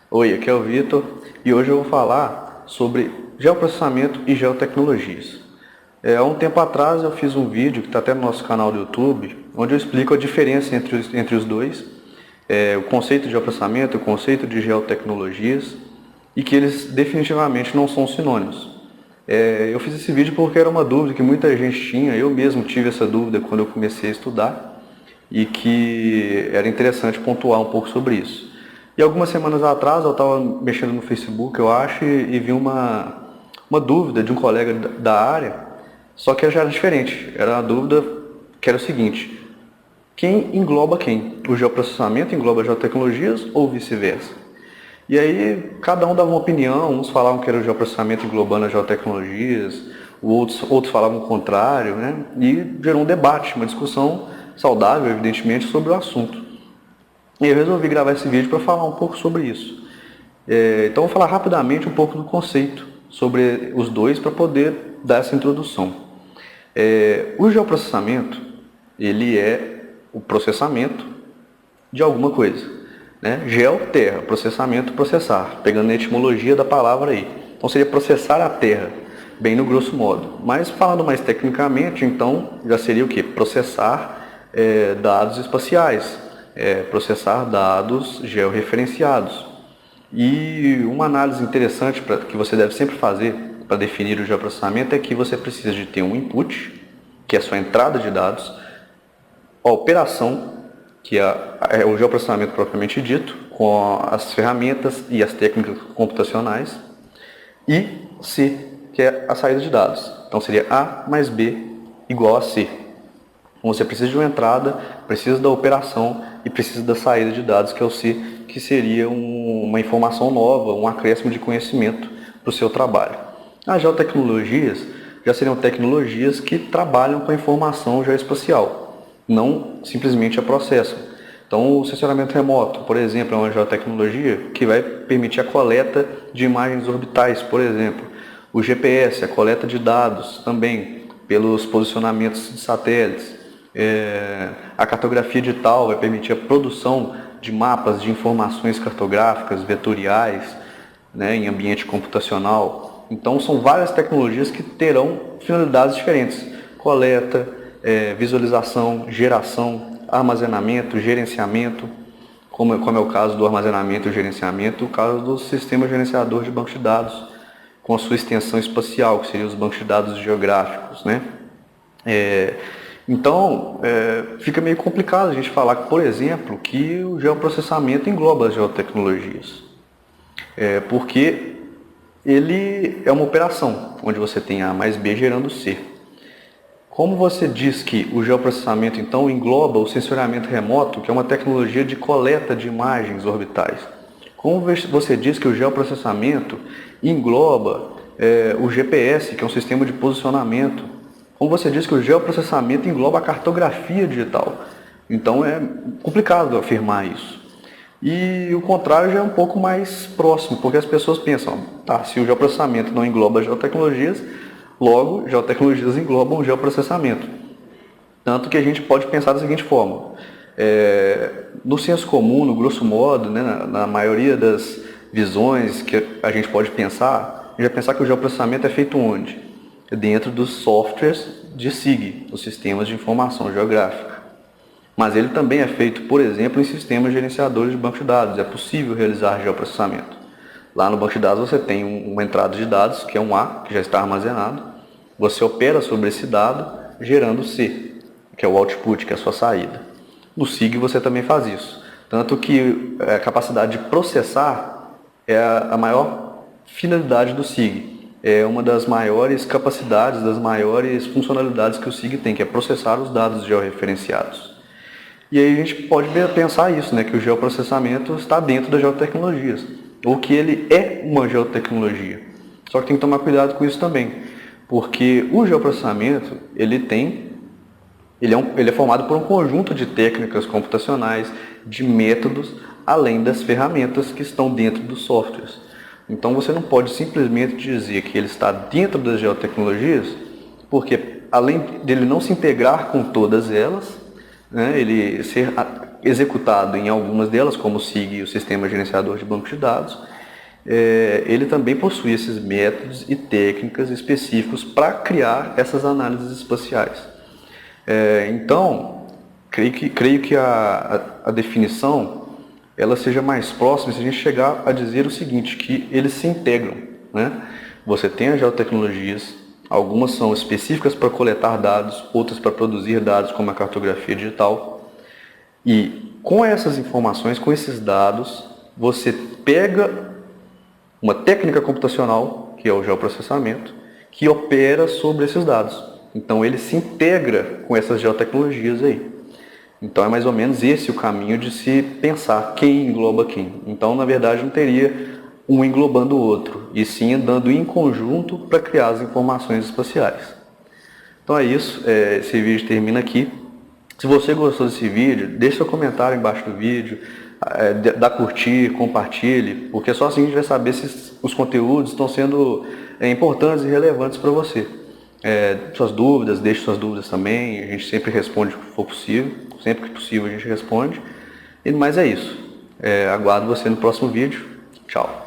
Oi, aqui é o Vitor e hoje eu vou falar sobre geoprocessamento e geotecnologias. Há um tempo atrás eu fiz um vídeo que está até no nosso canal do YouTube, onde eu explico a diferença entre os dois, o conceito de geoprocessamento, o conceito de geotecnologias, e que eles definitivamente não são sinônimos. Eu fiz esse vídeo porque era uma dúvida que muita gente tinha, eu mesmo tive essa dúvida quando eu comecei a estudar, e que era interessante pontuar um pouco sobre isso. E algumas semanas atrás eu estava mexendo no Facebook, eu acho, e vi uma dúvida de um colega da área, só que já era diferente. Era uma dúvida que era o seguinte: quem engloba quem? O geoprocessamento engloba geotecnologias ou vice-versa? E aí cada um dava uma opinião, uns falavam que era o geoprocessamento englobando as geotecnologias, outros falavam o contrário, né? E gerou um debate, uma discussão saudável, evidentemente, sobre o assunto. E eu resolvi gravar esse vídeo para falar um pouco sobre isso. Então eu vou falar rapidamente um pouco do conceito sobre os dois para poder dar essa introdução. O geoprocessamento, ele é o processamento de alguma coisa. Né? Geo, terra, processamento, processar, pegando a etimologia da palavra aí. Então seria processar a terra, bem no grosso modo. Mas falando mais tecnicamente, então já seria o que? Processar dados espaciais, processar dados georreferenciados. E uma análise interessante que você deve sempre fazer para definir o geoprocessamento é que você precisa de ter um input, que é a sua entrada de dados, a operação, que é o geoprocessamento propriamente dito, com as ferramentas e as técnicas computacionais, e C, que é a saída de dados. Então seria A mais B igual a C. Então você precisa de uma entrada, precisa da operação e precisa da saída de dados, que é o C, que seria uma informação nova, um acréscimo de conhecimento para o seu trabalho. As geotecnologias já seriam tecnologias que trabalham com a informação geoespacial, não simplesmente a processam. Então, o sensoramento remoto, por exemplo, é uma geotecnologia que vai permitir a coleta de imagens orbitais, por exemplo. O GPS, a coleta de dados também pelos posicionamentos de satélites. A cartografia digital vai permitir a produção de mapas de informações cartográficas, vetoriais, né, em ambiente computacional. Então, são várias tecnologias que terão finalidades diferentes: coleta, visualização, geração, armazenamento, gerenciamento, como é o caso do armazenamento e gerenciamento, o caso do sistema gerenciador de banco de dados, com a sua extensão espacial, que seriam os bancos de dados geográficos, né? Então, fica meio complicado a gente falar, por exemplo, que o geoprocessamento engloba as geotecnologias, porque ele é uma operação, onde você tem A mais B gerando C. Como você diz que o geoprocessamento, então, engloba o sensoriamento remoto, que é uma tecnologia de coleta de imagens orbitais? Como você diz que o geoprocessamento engloba o GPS, que é um sistema de posicionamento? Como você diz que o geoprocessamento engloba a cartografia digital? Então é complicado afirmar isso. E o contrário já é um pouco mais próximo, porque as pessoas pensam, tá, se o geoprocessamento não engloba geotecnologias, logo geotecnologias englobam geoprocessamento. Tanto que a gente pode pensar da seguinte forma: no senso comum, no grosso modo, né, na maioria das visões que a gente pode pensar, a gente vai pensar que o geoprocessamento é feito onde? Dentro dos softwares de SIG, os sistemas de informação geográfica. Mas ele também é feito, por exemplo, em sistemas gerenciadores de banco de dados. É possível realizar geoprocessamento. Lá no banco de dados você tem uma entrada de dados, que é um A, que já está armazenado. Você opera sobre esse dado, gerando C, que é o output, que é a sua saída. No SIG você também faz isso. Tanto que a capacidade de processar é a maior finalidade do SIG. É uma das maiores capacidades, das maiores funcionalidades que o SIG tem, que é processar os dados georreferenciados. E aí a gente pode pensar isso, né, que o geoprocessamento está dentro das geotecnologias, ou que ele é uma geotecnologia. Só que tem que tomar cuidado com isso também, porque o geoprocessamento ele é formado por um conjunto de técnicas computacionais, de métodos, além das ferramentas que estão dentro dos softwares. Então você não pode simplesmente dizer que ele está dentro das geotecnologias, porque além dele não se integrar com todas elas, né, ele ser executado em algumas delas, como o SIG e o Sistema Gerenciador de Banco de Dados, ele também possui esses métodos e técnicas específicos para criar essas análises espaciais. Então, creio que a definição ela seja mais próxima se a gente chegar a dizer o seguinte, que eles se integram, né? Você tem as geotecnologias, algumas são específicas para coletar dados, outras para produzir dados, como a cartografia digital. E com essas informações, com esses dados, você pega uma técnica computacional, que é o geoprocessamento, que opera sobre esses dados. Então ele se integra com essas geotecnologias aí. Então é mais ou menos esse o caminho de se pensar quem engloba quem. Então, na verdade, não teria um englobando o outro, e sim andando em conjunto para criar as informações espaciais. Então é isso, esse vídeo termina aqui. Se você gostou desse vídeo, deixe seu comentário embaixo do vídeo, dá curtir, compartilhe, porque só assim a gente vai saber se os conteúdos estão sendo importantes e relevantes para você. Suas dúvidas, deixe suas dúvidas também, a gente sempre responde o que for possível, sempre que possível a gente responde. Mas é isso, aguardo você no próximo vídeo, tchau!